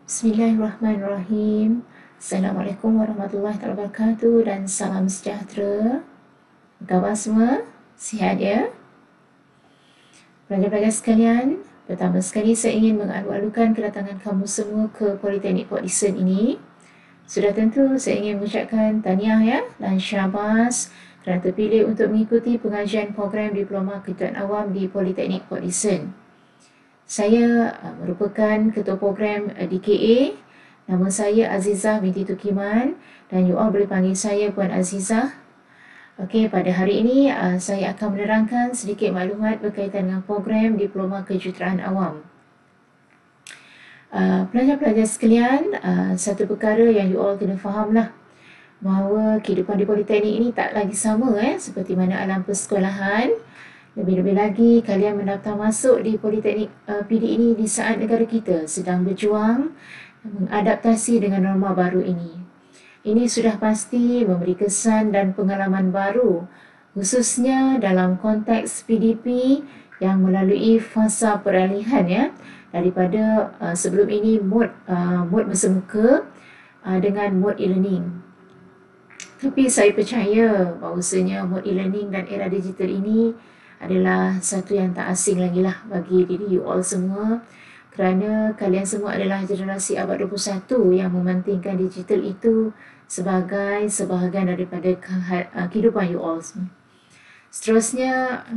Bismillahirrahmanirrahim. Assalamualaikum warahmatullahi wabarakatuh dan salam sejahtera. Khabar semua? Sihat ya? Pelajar-pelajar sekalian, pertama sekali saya ingin mengalu-alukan kedatangan kamu semua ke Politeknik Port Dickson ini. Sudah tentu saya ingin mengucapkan tahniah ya dan syabas kerana terpilih untuk mengikuti pengajian program Diploma Kejuruteraan Awam di Politeknik Port Dickson. Saya merupakan ketua program DKA. Nama saya Azizah binti Tukiman dan you all boleh panggil saya Puan Azizah. Okey, pada hari ini saya akan menerangkan sedikit maklumat berkaitan dengan program Diploma Kejuruteraan Awam. Pelajar-pelajar sekalian, satu perkara yang you all kena fahamlah, bahawa kehidupan di Politeknik ini tak lagi sama seperti mana alam persekolahan. Lebih-lebih lagi, kalian mendaftar masuk di Politeknik PD ini di saat negara kita sedang berjuang mengadaptasi dengan norma baru ini. Ini sudah pasti memberi kesan dan pengalaman baru, khususnya dalam konteks PDP yang melalui fasa peralihan daripada sebelum ini mod bersemuka dengan mod e-learning. Tapi saya percaya bahawasanya mod e-learning dan era digital ini adalah satu yang tak asing lagi lah bagi diri you all semua, kerana kalian semua adalah generasi abad 21 yang mementingkan digital itu sebagai sebahagian daripada kehidupan you all semua. Seterusnya,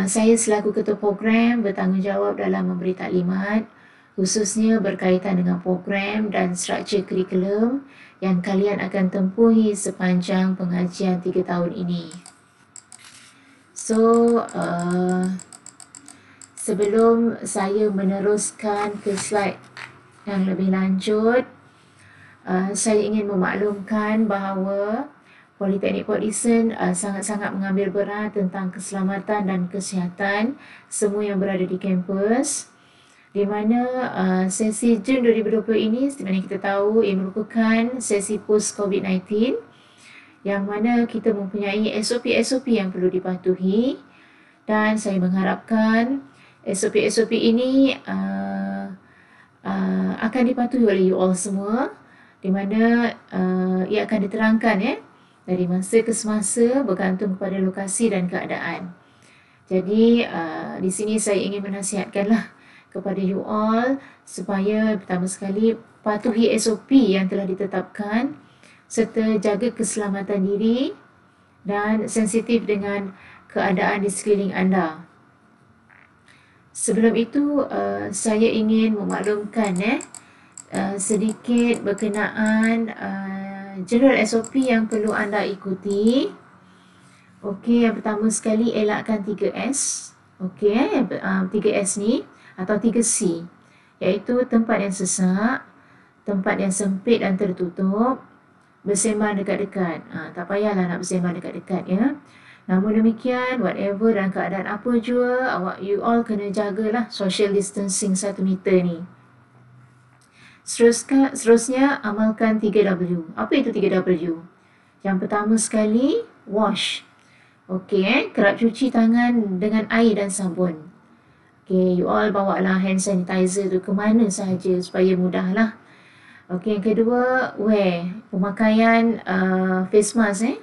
saya selaku ketua program bertanggungjawab dalam memberi taklimat, khususnya berkaitan dengan program dan struktur kurikulum yang kalian akan tempuhi sepanjang pengajian 3 tahun ini. So, sebelum saya meneruskan ke slide yang lebih lanjut, saya ingin memaklumkan bahawa Politeknik Port Dickson sangat-sangat mengambil berat tentang keselamatan dan kesihatan semua yang berada di kampus, di mana sesi Jun 2020 ini, seperti mana kita tahu, ia merupakan sesi post COVID-19, yang mana kita mempunyai SOP-SOP yang perlu dipatuhi, dan saya mengharapkan SOP-SOP ini akan dipatuhi oleh you all semua, di mana ia akan diterangkan dari masa ke semasa bergantung kepada lokasi dan keadaan. Jadi di sini saya ingin menasihatkanlah kepada you all supaya pertama sekali patuhi SOP yang telah ditetapkan serta jaga keselamatan diri dan sensitif dengan keadaan di sekeliling anda. Sebelum itu, saya ingin memaklumkan sedikit berkenaan general SOP yang perlu anda ikuti. Okey, yang pertama sekali elakkan 3S. Okey, 3S ni atau 3C, iaitu tempat yang sesak, tempat yang sempit dan tertutup, bersembang dekat-dekat. Tak payahlah nak bersembang dekat-dekat ya. Namun demikian, whatever dan keadaan apa jua, you all kena jagalah social distancing 1 meter ni. Seterusnya, amalkan 3W. Apa itu 3W? Yang pertama sekali, wash. Okey, kerap cuci tangan dengan air dan sabun. Okey, you all bawalah hand sanitizer tu ke mana sahaja supaya mudahlah. Okey, yang kedua, wear. Pemakaian face mask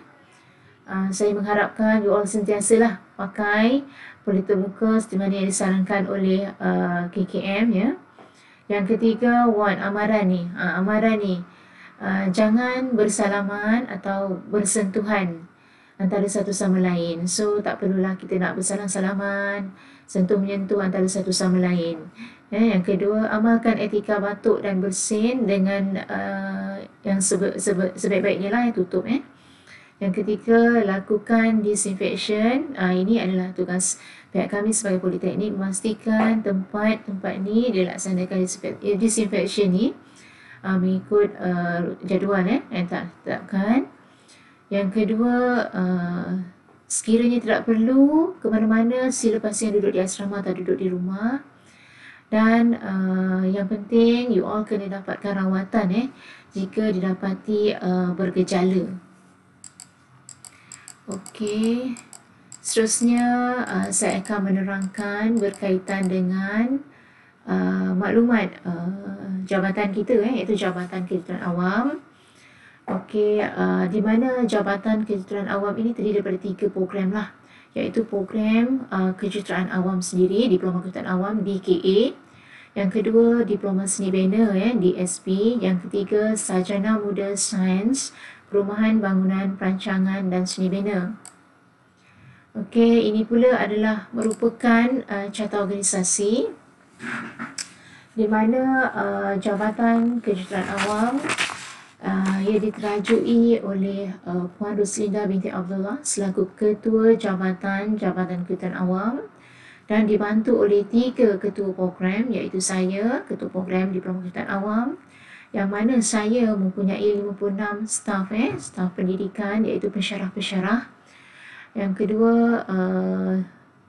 saya mengharapkan you all sentiasalah pakai pelitup muka seperti mana yang disarankan oleh KKM ya. Yang ketiga, one, amaran ni. Jangan bersalaman atau bersentuhan antara satu sama lain. So, tak perlulah kita nak bersalam-salaman, sentuh-menyentuh antara satu sama lain. Yang kedua, amalkan etika batuk dan bersin dengan yang sebaik-baiknya lah, tutup. Yang ketiga, lakukan disinfection. Ini adalah tugas pihak kami sebagai Politeknik, memastikan tempat-tempat ni dilaksanakan disinfection ni mengikut jadual yang ditetapkan. Yang kedua, sekiranya tidak perlu ke mana-mana, sila pasien duduk di asrama atau duduk di rumah. Dan yang penting, you all kena dapatkan rawatan jika didapati bergejala. Okey, seterusnya saya akan menerangkan berkaitan dengan maklumat jabatan kita, iaitu Jabatan Kejuruteraan Awam. Okey, di mana Jabatan Kejuruteraan Awam ini terdiri daripada 3 program lah, iaitu program Kejuruteraan Awam sendiri, Diploma Kejuruteraan Awam DKA. Yang kedua, Diploma Seni Bina DSP. Yang ketiga, Sarjana Muda Sains Perumahan Bangunan Perancangan dan Seni Bina. Okey, ini pula adalah merupakan carta organisasi di mana Jabatan Kejuruteraan Awam ia diterajui oleh Puan Ruslinda binti Abdullah selaku Ketua Jabatan Kejuruteraan Awam dan dibantu oleh 3 ketua program, iaitu saya, Ketua Program Diploma Kejuruteraan Awam, yang mana saya mempunyai 56 staf pendidikan, iaitu pensyarah-pensyarah. Yang kedua,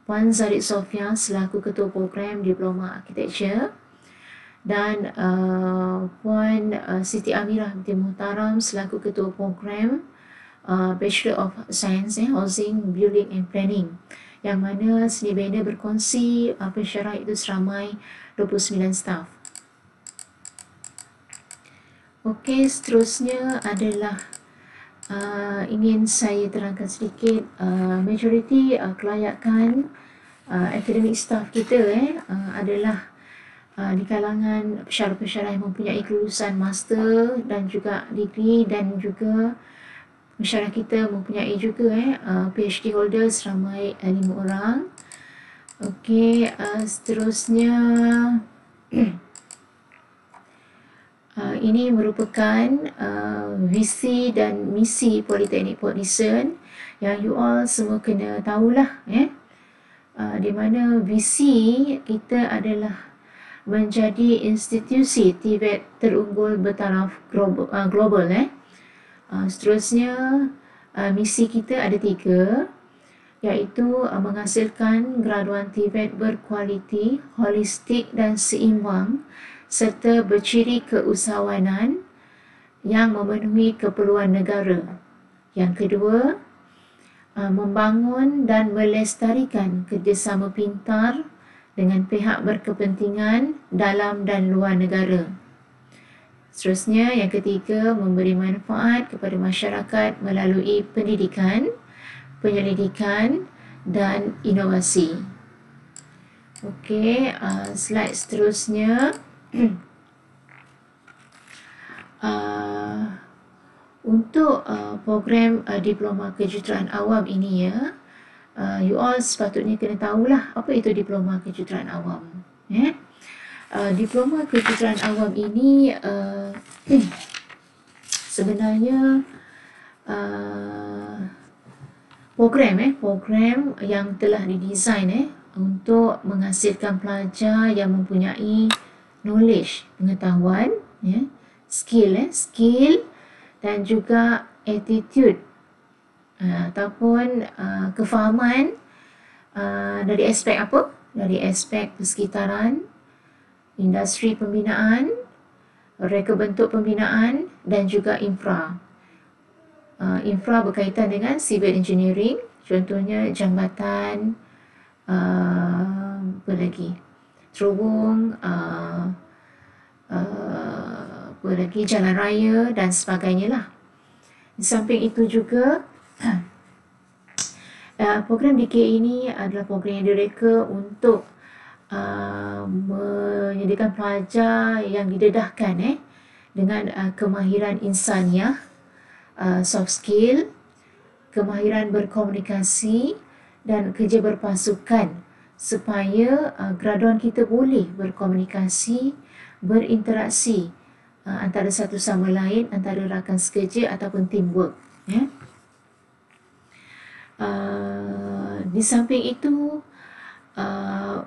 Puan Zarid Sofia selaku Ketua Program Diploma Architecture, dan Puan Siti Amirah binti Muhtaram selaku Ketua Program Bachelor of Science Housing, Building and Planning, yang mana Seni Bina berkongsi pensyarah itu seramai 29 staf. Okey, seterusnya adalah ingin saya terangkan sedikit majoriti kelayakan akademik staf kita adalah di kalangan pensyarah-pensyarah yang mempunyai kelulusan master dan juga degree, dan juga pensyarah kita mempunyai juga PhD holder seramai 5 orang. Okey, seterusnya ini merupakan visi dan misi Politeknik Port Dickson yang you all semua kena tahulah, di mana visi kita adalah menjadi institusi TVET terunggul bertaraf global. Seterusnya, misi kita ada 3, iaitu menghasilkan graduan TVET berkualiti, holistik dan seimbang serta berciri keusahawanan yang memenuhi keperluan negara. Yang kedua, membangun dan melestarikan kerjasama pintar dengan pihak berkepentingan dalam dan luar negara. Seterusnya, yang ketiga, memberi manfaat kepada masyarakat melalui pendidikan, penyelidikan dan inovasi. Okey, slide seterusnya. Untuk program Diploma Kejuruteraan Awam ini, you all sepatutnya kena tahulah apa itu Diploma Kejuruteraan Awam. Diploma Kejuruteraan Awam ini sebenarnya program yang telah didesain untuk menghasilkan pelajar yang mempunyai knowledge, pengetahuan, skill dan juga attitude ataupun kefahaman dari aspek apa? Dari aspek persekitaran, industri pembinaan, reka bentuk pembinaan dan juga infra. Infra berkaitan dengan civil engineering, contohnya jambatan, apa lagi? Terowong, apa lagi? Jalan raya dan sebagainya lah. Di samping itu juga, program DKA ini adalah program yang direka untuk menyediakan pelajar yang didedahkan dengan kemahiran insaniah, soft skill, kemahiran berkomunikasi dan kerja berpasukan, supaya graduan kita boleh berkomunikasi, berinteraksi antara satu sama lain, antara rakan sekerja ataupun teamwork. Di samping itu,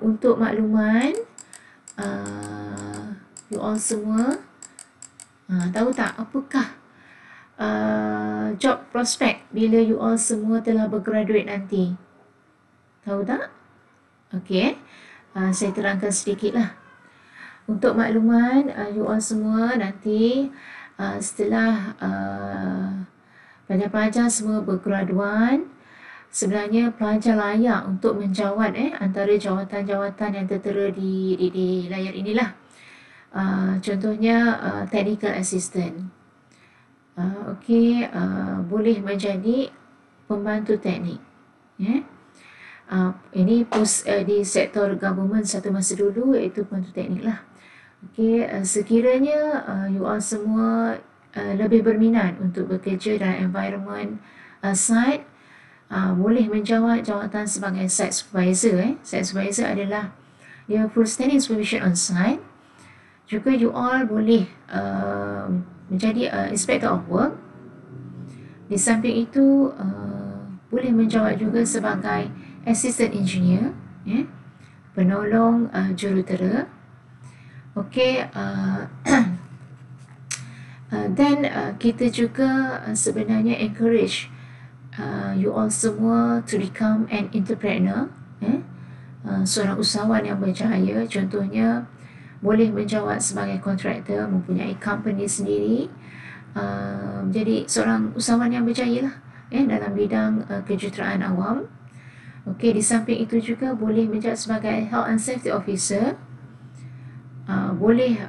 untuk makluman, you all semua tahu tak apakah job prospect bila you all semua telah bergraduate nanti? Tahu tak? Okey, saya terangkan sedikit lah. Untuk makluman, you all semua nanti setelah pelajar-pelajar semua bergraduan, sebenarnya pelajar layak untuk menjawat antara jawatan-jawatan yang tertera di layar inilah. Contohnya technical assistant. Boleh menjadi pembantu teknik. Ini post di sektor government satu masa dulu, iaitu pembantu teknik lah. Sekiranya you all semua lebih berminat untuk bekerja dalam environment site, boleh menjawat jawatan sebagai site supervisor. Site supervisor adalah dia full standing supervision on site. Juga you all boleh menjadi inspector of work. Di samping itu boleh menjawat juga sebagai assistant engineer, penolong jurutera. Dan kita juga sebenarnya encourage you all semua to become an entrepreneur, seorang usahawan yang berjaya. Contohnya boleh menjawat sebagai kontraktor, mempunyai company sendiri, jadi seorang usahawan yang berjaya lah dalam bidang kejuruteraan awam. Di samping itu juga boleh menjawat sebagai health and safety officer, boleh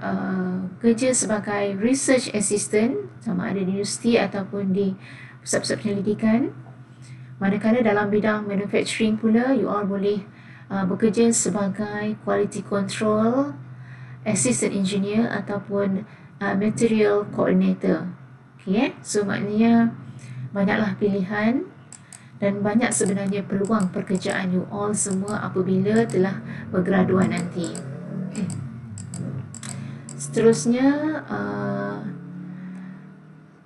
kerja sebagai research assistant, sama ada di universiti ataupun di pusat-pusat penyelidikan. Manakala dalam bidang manufacturing pula, you all boleh bekerja sebagai quality control assistant engineer ataupun material coordinator. So maknanya banyaklah pilihan dan banyak sebenarnya peluang pekerjaan you all semua apabila telah bergraduan nanti. Seterusnya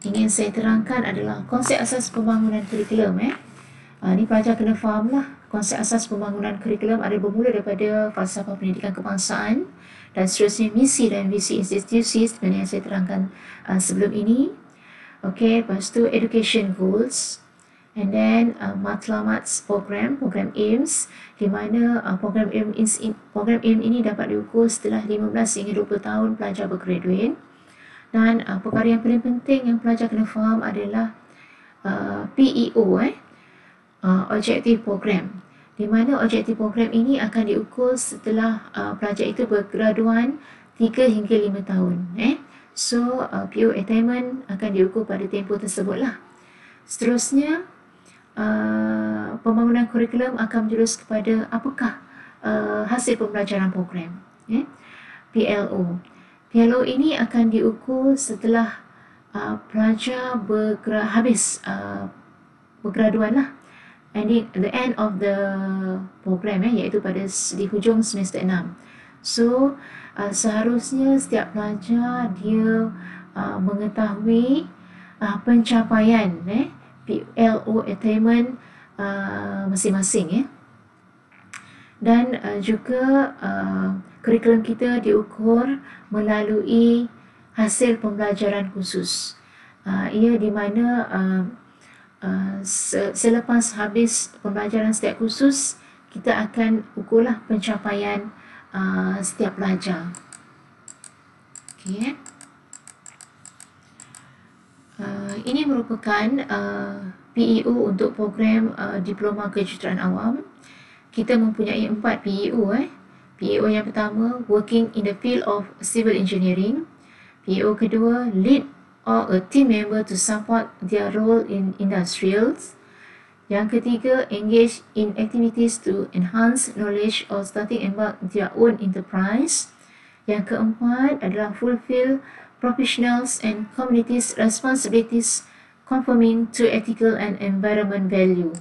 ingin saya terangkan adalah konsep asas pembangunan kurikulum. Ini pelajar kena faham lah. Konsep asas pembangunan kurikulum ada bermula daripada falsafah pendidikan kebangsaan dan seterusnya misi dan visi institusi seperti yang saya terangkan sebelum ini. Lepas tu education goals, and then matlamat program aims, di mana program aim ini dapat diukur setelah 15 hingga 20 tahun pelajar bergraduate. Dan perkara yang paling penting yang pelajar kena faham adalah PEO, objektif program, di mana objektif program ini akan diukur setelah pelajar itu bergraduan 3 hingga 5 tahun. So PEO attainment akan diukur pada tempoh tersebut lah. Seterusnya pembangunan kurikulum akan menjurus kepada apakah hasil pembelajaran program, PLO. PLO ini akan diukur setelah pelajar habis bergraduan lah, at the end of the program, iaitu pada di hujung semester 6. So seharusnya setiap pelajar dia mengetahui pencapaian PLO attainment masing-masing, dan juga kurikulum kita diukur melalui hasil pembelajaran khusus. Ia di mana selepas habis pembelajaran setiap khusus, kita akan ukurlah pencapaian setiap pelajar. Ini merupakan PEO untuk program Diploma Kejuruteraan Awam. Kita mempunyai 4 PEO. PEO yang pertama, working in the field of civil engineering. PEO kedua, lead or a team member to support their role in industrials. Yang ketiga, engage in activities to enhance knowledge or starting embark their own enterprise. Yang keempat adalah fulfill professionals and communities responsibilities conforming to ethical and environment value.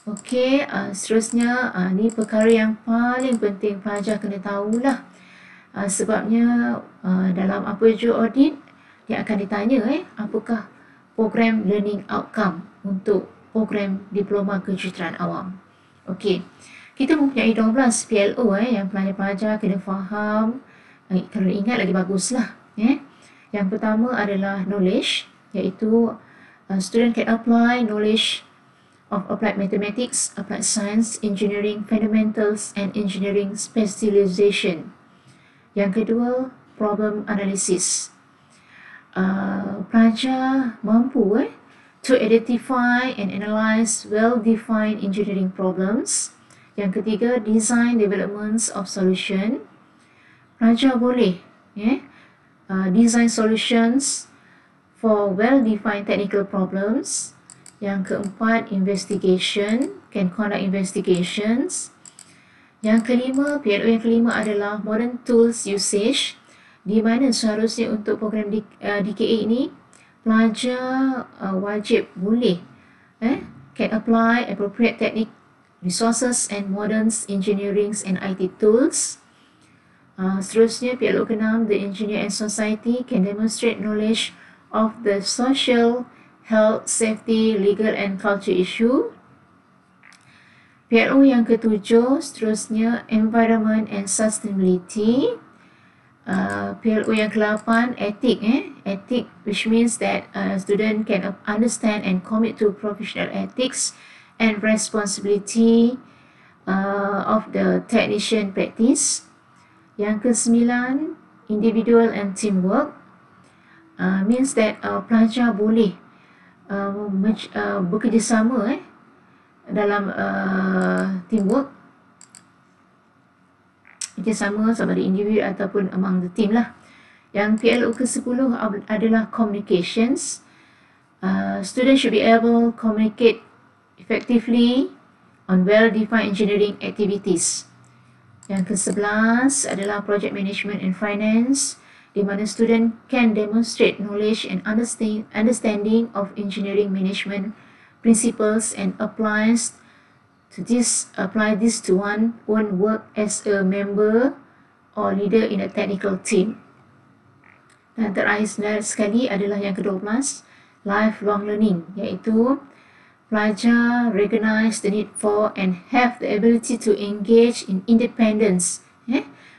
Seterusnya ni perkara yang paling penting pelajar kena tahulah. Sebabnya dalam apa jua audit dia akan ditanya apakah program learning outcome untuk program Diploma Kejuruteraan Awam. Kita mempunyai 12 PLO yang pelajar-pelajar kena faham. Kalau ingat lagi baguslah. Yang pertama adalah knowledge, iaitu student can apply knowledge of applied mathematics, applied science, engineering fundamentals and engineering specialization. Yang kedua, problem analysis. Pelajar mampu to identify and analyze well-defined engineering problems. Yang ketiga, design developments of solution. Pelajar boleh design solutions for well-defined technical problems. Yang keempat, investigation, can conduct investigations. Yang kelima, PLO yang kelima adalah modern tools usage, di mana seharusnya untuk program DKA ini pelajar wajib boleh can apply appropriate technique, resources and modern engineering and IT tools. Seterusnya, PLO ke-6, the engineer and society can demonstrate knowledge of the social, health, safety, legal and culture issue. PLO yang ke-7, seterusnya environment and sustainability. PLO yang ke-8, ethic, ethic, which means that student can understand and commit to professional ethics and responsibility of the technician practice. Yang ke-9, individual and teamwork, means that pelajar boleh bekerjasama dalam teamwork, kerjasama sama ada individu ataupun among the team lah. Yang PLO ke-10 adalah communications. Students should be able to communicate effectively on well-defined engineering activities. Yang ke-11 adalah project management and finance, di mana student can demonstrate knowledge and understanding of engineering management principles and apply this to one work as a member or leader in a technical team. Dan terakhir sekali adalah yang ke-12, lifelong learning, iaitu pelajar recognize the need for and have the ability to engage in independence.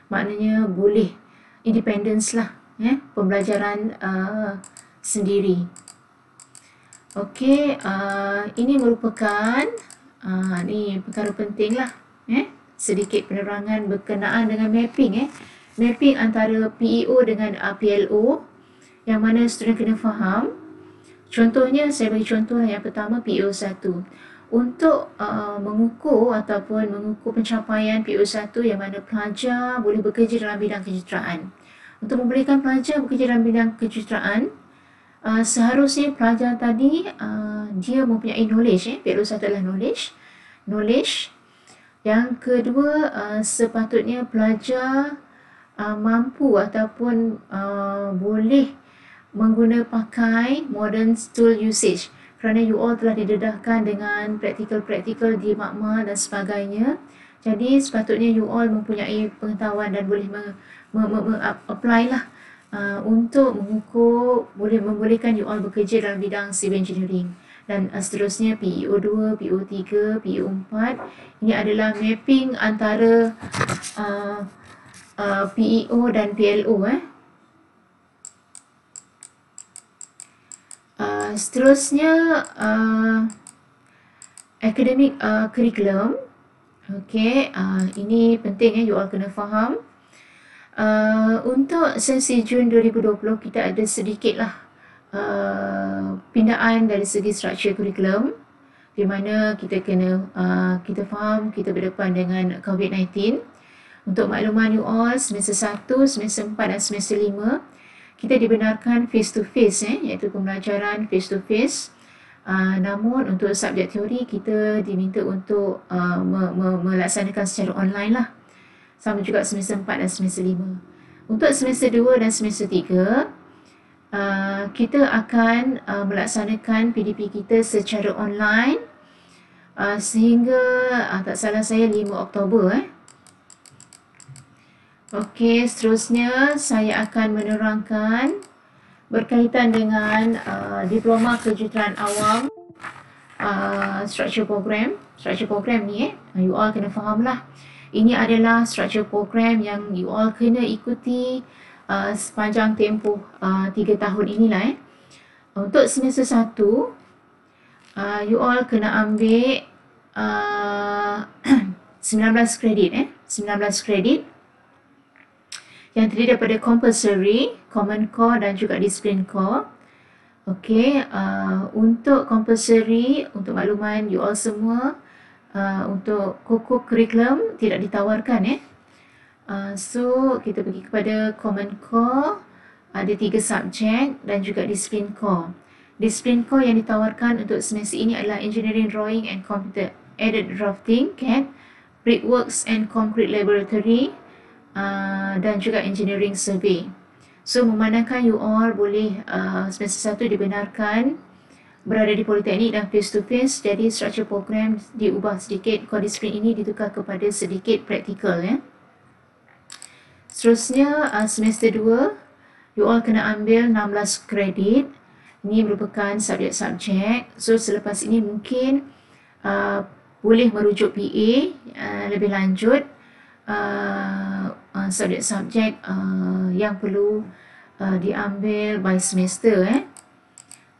Maknanya boleh independence lah, pembelajaran sendiri. Okey, ini merupakan ni perkara penting lah, sedikit penerangan berkenaan dengan mapping, mapping antara PEO dengan PLO, yang mana student kena faham. Contohnya, saya bagi contoh yang pertama, PEO 1. Untuk mengukur ataupun mengukur pencapaian PEO 1, yang mana pelajar boleh bekerja dalam bidang kejuruteraan. Untuk membolehkan pelajar bekerja dalam bidang kejuruteraan, seharusnya pelajar tadi dia mempunyai knowledge, PLO 1 adalah knowledge. Yang kedua, sepatutnya pelajar mampu ataupun boleh pakai modern tool usage, kerana you all telah didedahkan dengan praktikal di makmal dan sebagainya. Jadi sepatutnya you all mempunyai pengetahuan dan boleh apply lah untuk mengukur, boleh membolehkan you all bekerja dalam bidang civil engineering. Dan seterusnya PEO 2, PEO 3, PEO 4, ini adalah mapping antara PEO dan PLO. Seterusnya academic curriculum. Okey, ini penting, you all kena faham. Untuk sesi Jun 2020, kita ada sedikitlah pindaan dari segi struktur kurikulum, di mana kita kena kita faham kita berdepan dengan COVID-19. Untuk makluman you all, semester 1, semester 4 dan semester 5 kita dibenarkan face to face, iaitu pembelajaran face to face. Namun untuk subjek teori kita diminta untuk melaksanakan secara online lah. Sama juga semester 4 dan semester 5. Untuk semester 2 dan semester 3, kita akan melaksanakan PDP kita secara online sehingga tak salah saya 5 Oktober. Okey, seterusnya saya akan menerangkan berkaitan dengan diploma kejuruteraan awam, struktur program ni, you all kena faham lah. Ini adalah struktur program yang you all kena ikuti sepanjang tempoh 3 tahun inilah. Untuk semester 1, you all kena ambil 19 kredit, 19 kredit yang terdiri daripada compulsory, common core dan juga discipline core. Okey, untuk compulsory, untuk makluman you all semua, untuk co curriculum tidak ditawarkan so kita pergi kepada common core, ada 3 subjek dan juga disiplin core. Disiplin core yang ditawarkan untuk semester ini adalah engineering drawing and computer aided drafting, CAD, brickworks and concrete laboratory, dan juga engineering survey. So memandangkan you all boleh semester 1 dibenarkan berada di politeknik dan face to face, jadi struktur program diubah sedikit, core disiplin ini ditukar kepada sedikit praktikal Seterusnya semester 2 you all kena ambil 16 kredit. Ini merupakan subjek-subjek. So selepas ini mungkin boleh merujuk PA lebih lanjut subjek-subjek yang perlu diambil by semester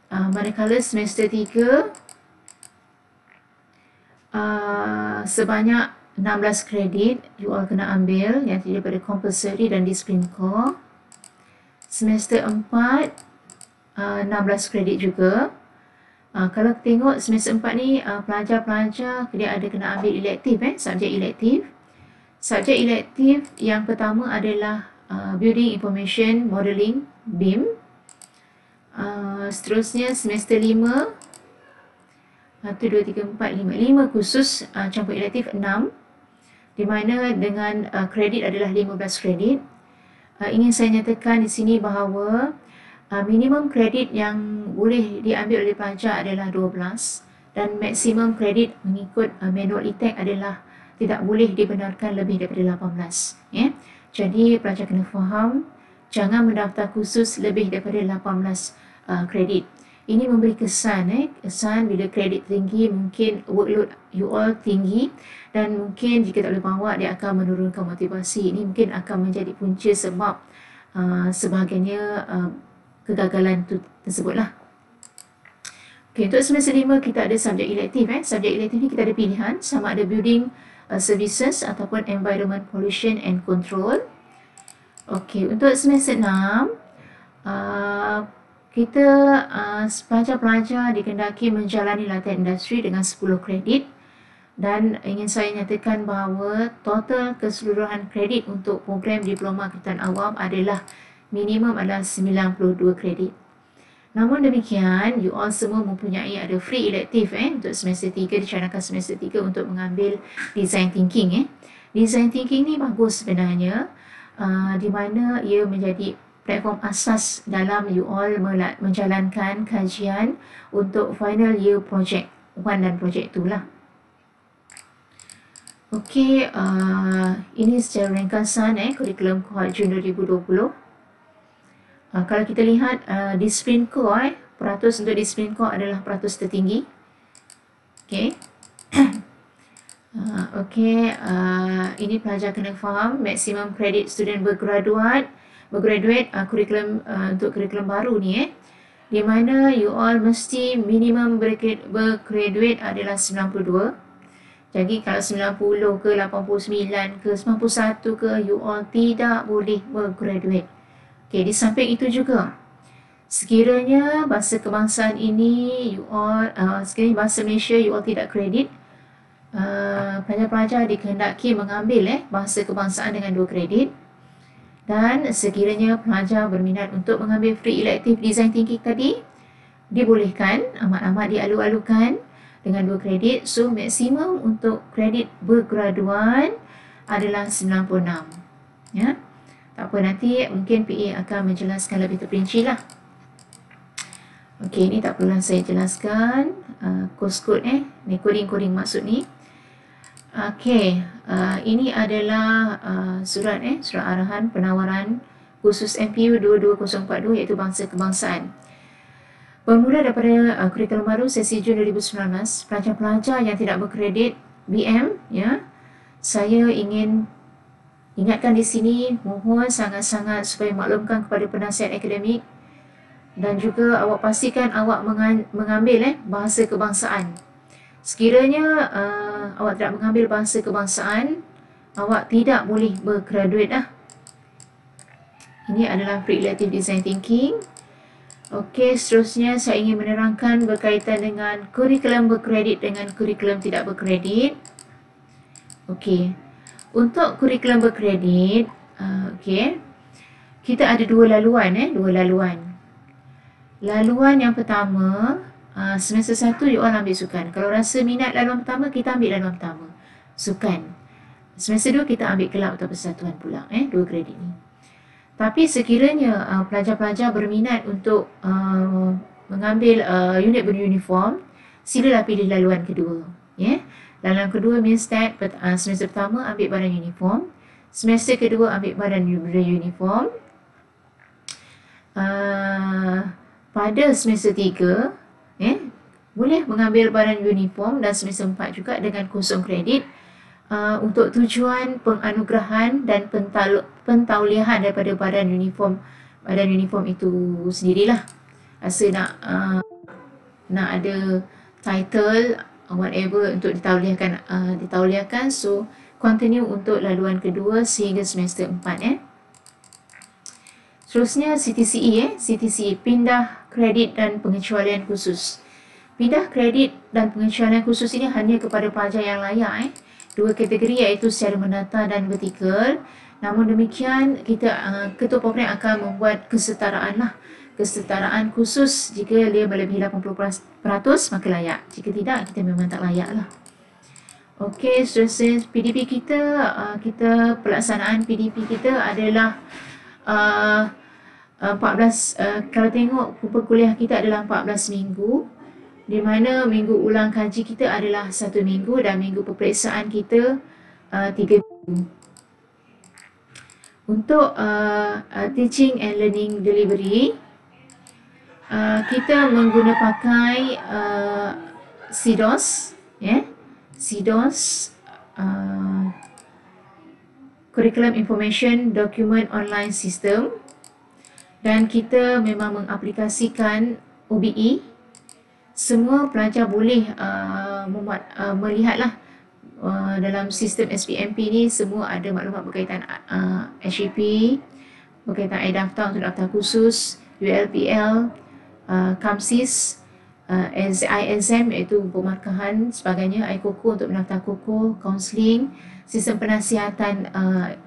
manakala semester 3 sebanyak 16 kredit you all kena ambil yang terdiri daripada compulsory dan disiplin core. Semester 4 16 kredit juga. Kalau tengok semester 4 ni pelajar-pelajar dia ada kena ambil elektif subjek elektif. Subjek elektif yang pertama adalah Building Information Modeling BIM. Seterusnya semester 5 1, 2, 3, 4, 5 khusus campur elektif 6, di mana dengan kredit adalah 15 kredit. Ingin saya nyatakan di sini bahawa minimum kredit yang boleh diambil oleh pelajar adalah 12 dan maksimum kredit mengikut manual e-tech adalah tidak boleh dibenarkan lebih daripada 18. Jadi pelajar kena faham, jangan mendaftar khusus lebih daripada 18 kredit. Ini memberi kesan kesan bila kredit tinggi mungkin workload you all tinggi dan mungkin jika tak boleh bawa dia akan menurunkan motivasi. Ini mungkin akan menjadi punca sebab sebagainya kegagalan tersebutlah. Okay, untuk semester 5 kita ada subjek elektif. Subjek elektif ni kita ada pilihan sama ada building services ataupun environment pollution and control. Okay, untuk semester 6 kita pelajar-pelajar dikendaki menjalani latihan industri dengan 10 kredit dan ingin saya nyatakan bahawa total keseluruhan kredit untuk program diploma kejuruteraan awam adalah minimum adalah 92 kredit. Namun demikian, you all semua mempunyai ada free elective untuk semester 3, dicanangkan semester 3 untuk mengambil design thinking. Design thinking ni bagus sebenarnya, di mana ia menjadi platform asas dalam you all menjalankan kajian untuk final year project 1 dan project 2 lah. Okey, ini secara ringkasan kurikulum Kohat Jun 2020. Kalau kita lihat disiplin core, peratus untuk disiplin core adalah peratus tertinggi. Okey. Ini pelajar kena faham maksimum kredit student bergraduate kurikulum untuk kurikulum baru ni di mana you all mesti minimum bergraduate adalah 92. Jadi kalau 90 ke 89 ke 91 ke you all tidak boleh bergraduate. Okey, di samping itu juga sekiranya bahasa kebangsaan ini you all sekiranya bahasa Malaysia you all tidak kredit, pelajar-pelajar dikehendaki mengambil bahasa kebangsaan dengan 2 kredit. Dan sekiranya pelajar berminat untuk mengambil free elective design thinking tadi, dibolehkan, amat-amat dialu-alukan dengan 2 kredit. So maksimum untuk kredit bergraduan adalah 96. Tak apa, nanti mungkin PA akan menjelaskan lebih terperinci lah. Okey, ini tak perlulah saya jelaskan course code ni coding maksud ni. Okey, ini adalah surat arahan penawaran khusus MPU 22042 iaitu bangsa kebangsaan. Bermula daripada kurikulum baru sesi Jun 2019, pelajar-pelajar yang tidak berkredit BM saya ingin ingatkan di sini, mohon sangat-sangat supaya maklumkan kepada penasihat akademik dan juga awak pastikan awak mengambil bahasa kebangsaan. Sekiranya awak tidak mengambil bahasa kebangsaan, awak tidak boleh bergraduate Ini adalah free elective design thinking. Okey, seterusnya saya ingin menerangkan berkaitan dengan kurikulum berkredit dengan kurikulum tidak berkredit. Okey, untuk kurikulum berkredit, okey, kita ada dua laluan. Laluan yang pertama, semester 1 you all ambil sukan. Kalau rasa minat laluan pertama, kita ambil laluan pertama, sukan. Semester 2 kita ambil kelab atau persatuan pula, dua kredit ni. Tapi sekiranya pelajar-pelajar berminat untuk mengambil unit beruniform, silalah pilih laluan kedua. Laluan kedua means that semester pertama ambil badan uniform, semester kedua ambil badan beruniform. Pada semester 3 boleh mengambil badan uniform, dan semester 4 juga dengan kosong kredit untuk tujuan penganugerahan dan pentauliahan daripada badan uniform itu sendirilah. Rasa nak ada title whatever untuk ditauliahkan, so continue untuk laluan kedua sehingga semester 4. Seterusnya CTCE, pindah kredit dan pengecualian khusus. Pindah kredit dan pengecualian khusus ini hanya kepada pelajar yang layak. Dua kategori, iaitu secara menata dan vertikal. Namun demikian, ketua program akan membuat kesetaraan khusus. Jika dia melebihi 80%, maka layak. Jika tidak, kita memang tak layak lah. Okey, seterusnya PDP kita pelaksanaan PDP kita adalah 14, kalau tengok kuliah kita adalah 14 minggu, di mana minggu ulang kaji kita adalah 1 minggu dan minggu peperiksaan kita 3 minggu. Untuk teaching and learning delivery, kita pakai CDOS, CDOS, Curriculum Information Document Online System, dan kita memang mengaplikasikan OBE. Semua pelajar boleh melihatlah dalam sistem SPMP ni semua ada maklumat berkaitan HEP, berkaitan daftar untuk daftar khusus, ULPL, KAMSIS, ISM iaitu pemarkahan sebagainya, ICOCO untuk mendaftar KOKO, kaunseling, sistem penasihatan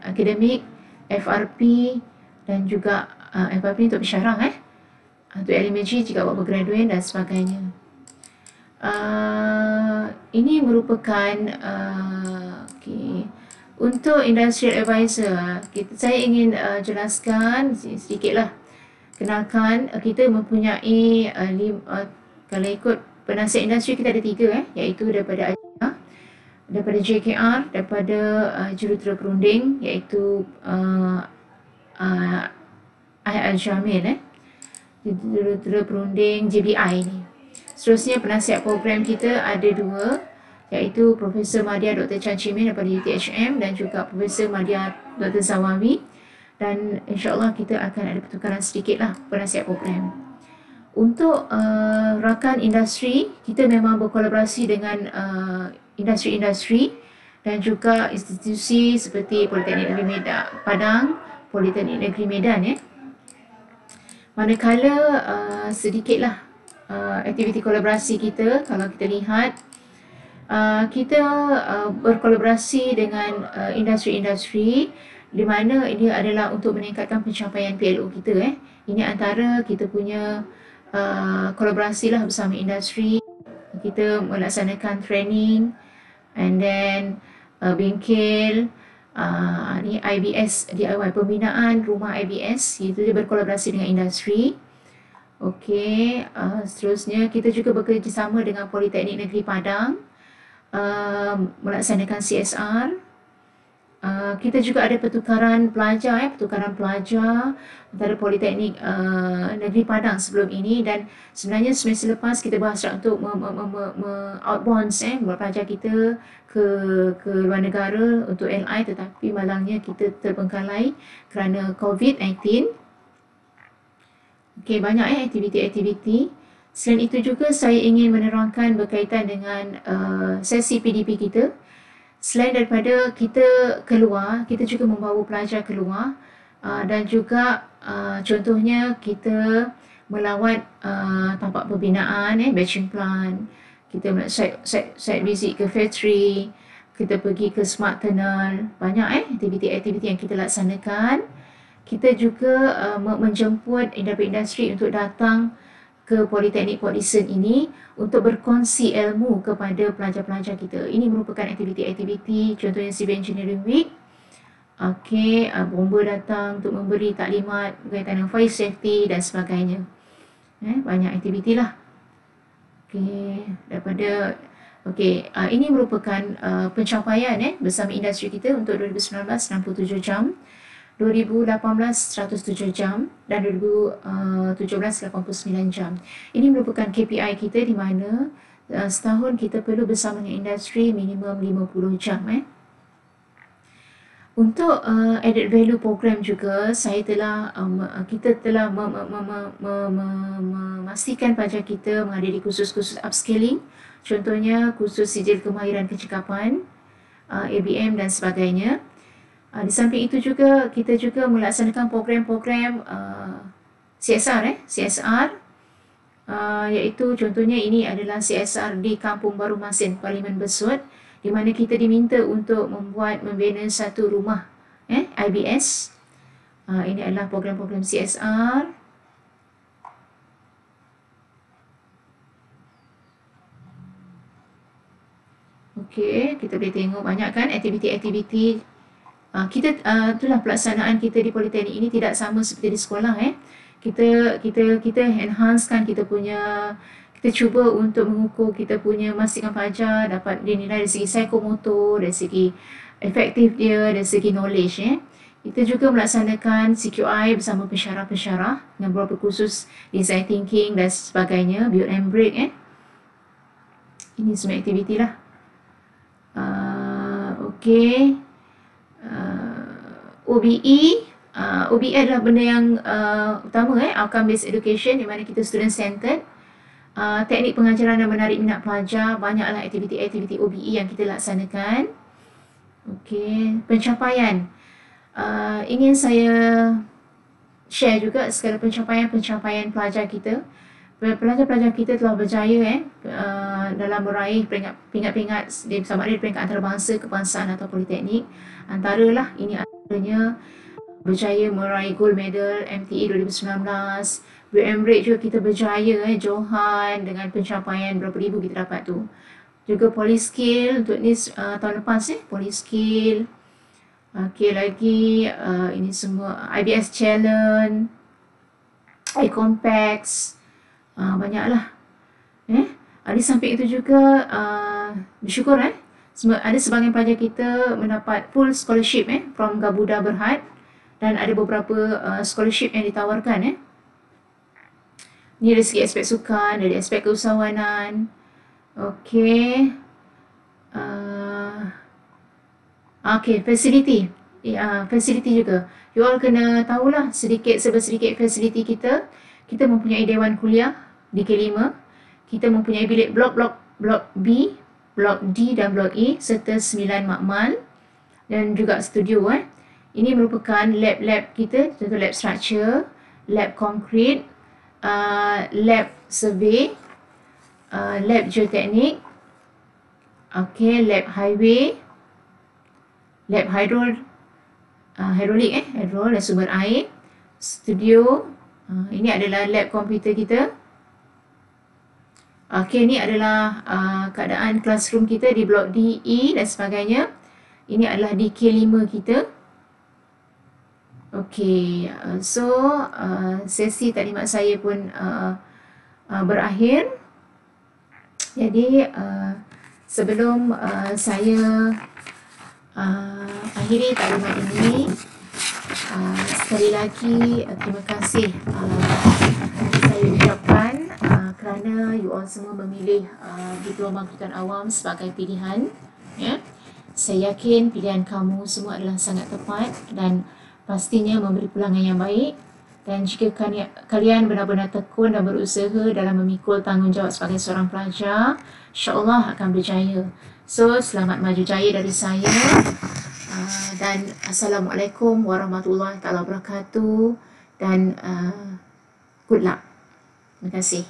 akademik, FRP, dan juga FRP untuk pensyarah, untuk LMG jika awak bergraduate dan sebagainya. Ini merupakan untuk industrial advisor. Saya ingin jelaskan sedikitlah. Kenalkan, kita mempunyai kalau ikut penasihat industri kita ada 3, iaitu daripada AJA, daripada JKR, daripada jurutera perunding iaitu Al-Jamil, jurutera perunding JBI ni. Seterusnya penasihat program kita ada 2, iaitu Profesor Madya Dr. Chan Chimin daripada UTHM dan juga Profesor Madya Dr. Zawawi, dan insyaAllah kita akan ada pertukaran sedikitlah penasihat program. Untuk rakan industri, kita memang berkolaborasi dengan industri-industri dan juga institusi seperti Politeknik Negeri Medan Padang, Politeknik Negeri Medan. Manakala sedikitlah aktiviti kolaborasi kita, kalau kita lihat kita berkolaborasi dengan industri-industri di mana ini adalah untuk meningkatkan pencapaian PLO kita. Ini antara kita punya kolaborasi lah bersama industri. Kita melaksanakan training and then bengkel, ni IBS DIY, pembinaan rumah IBS, itu dia berkolaborasi dengan industri. Okey, seterusnya kita juga bekerjasama dengan Politeknik Negeri Padang melaksanakan CSR. Kita juga ada pertukaran pelajar antara Politeknik Negeri Padang sebelum ini, dan sebenarnya semester lepas kita berhasrat untuk outbound pelajar kita ke luar negara untuk LI, tetapi malangnya kita terbengkalai kerana COVID-19. Okey, banyak aktiviti-aktiviti. Selain itu juga saya ingin menerangkan berkaitan dengan sesi PDP kita. Selain daripada kita keluar, kita juga membawa pelajar keluar, dan juga contohnya kita melawat tapak pembinaan, batching plant, kita site visit ke factory, kita pergi ke smart tunnel, banyak aktiviti-aktiviti yang kita laksanakan. Kita juga menjemput industri untuk datang ke Politeknik Port Dickson ini untuk berkongsi ilmu kepada pelajar-pelajar kita. Ini merupakan aktiviti-aktiviti, contohnya Civil Engineering Week. Bomba datang untuk memberi taklimat berkaitan dengan fire safety dan sebagainya. Banyak aktiviti lah. Ini merupakan pencapaian bersama industri kita untuk 2019 67 jam, 2018 107 jam dan 2017 89 jam. Ini merupakan KPI kita di mana setahun kita perlu bersama dengan industri minimum 50 jam. Untuk added value program juga, kita telah memastikan pelajar kita menghadiri kursus-kursus upskilling, contohnya kursus sijil kemahiran kecekapan, ABM dan sebagainya. Di samping itu juga, kita juga melaksanakan program-program CSR, iaitu contohnya ini adalah CSR di Kampung Baru Masin, Parlimen Besut, di mana kita diminta untuk membina satu rumah IBS. Ini adalah program-program CSR. Kita boleh tengok banyak kan aktiviti-aktiviti. Itulah pelaksanaan kita di Politeknik ini tidak sama seperti di sekolah. Kita enhancekan kita cuba untuk mengukur kita punya masukan pelajar dapat dinilai dari segi psikomotor, dari segi efektif dia, dari segi knowledge. Kita juga melaksanakan CQI bersama pensyarah-pensyarah dengan beberapa kursus design thinking dan sebagainya, build and break. Ini semua aktiviti lah. OBE adalah benda yang utama, outcome based education, di mana kita student centered. Teknik pengajaran dan menarik minat pelajar, banyaklah aktiviti-aktiviti OBE yang kita laksanakan. Pencapaian, ingin saya share juga segala pencapaian pelajar kita. Pelajar-pelajar kita telah berjaya dalam meraih peringkat-peringkat sama ada peringkat antarabangsa, kebangsaan atau politeknik. Antaralah ini antaranya berjaya meraih gold medal MTE 2019. BMREC juga kita berjaya Johan dengan pencapaian berapa ribu kita dapat tu. Juga Polyskill untuk ni tahun lepas Polyskill. Lagi ini semua IBS Challenge, iCompax, banyaklah. Di samping itu juga bersyukur ada sebahagian pelajar kita mendapat full scholarship from Gabuda Berhad, dan ada beberapa scholarship yang ditawarkan. Ni dari segi aspek sukan, dari aspek keusahawanan. Facility. Facility juga. You all kena tahulah sedikit facility kita. Kita mempunyai dewan kuliah di K5. Kita mempunyai bilik blok B, blok D dan blok E serta 9 makmal dan juga studio. Ini merupakan lab-lab kita, contoh lab structure, lab concrete, lab survey, lab geoteknik, lab highway, lab hidrolik dan sumber air, studio. Ini adalah lab komputer kita. Ini adalah keadaan classroom kita di blok D, E dan sebagainya. Ini adalah di K5 kita. Sesi taklimat saya pun berakhir. Jadi sebelum saya akhiri taklimat ini, sekali lagi terima kasih saya ucapkan kerana you all semua memilih Diploma Angkutan Awam sebagai pilihan. Saya yakin pilihan kamu semua adalah sangat tepat dan pastinya memberi pulangan yang baik. Dan jika kalian benar-benar tekun dan berusaha dalam memikul tanggungjawab sebagai seorang pelajar, insya-Allah akan berjaya. Selamat maju jaya dari saya. Dan Assalamualaikum warahmatullahi wabarakatuh. Dan good luck. Terima kasih.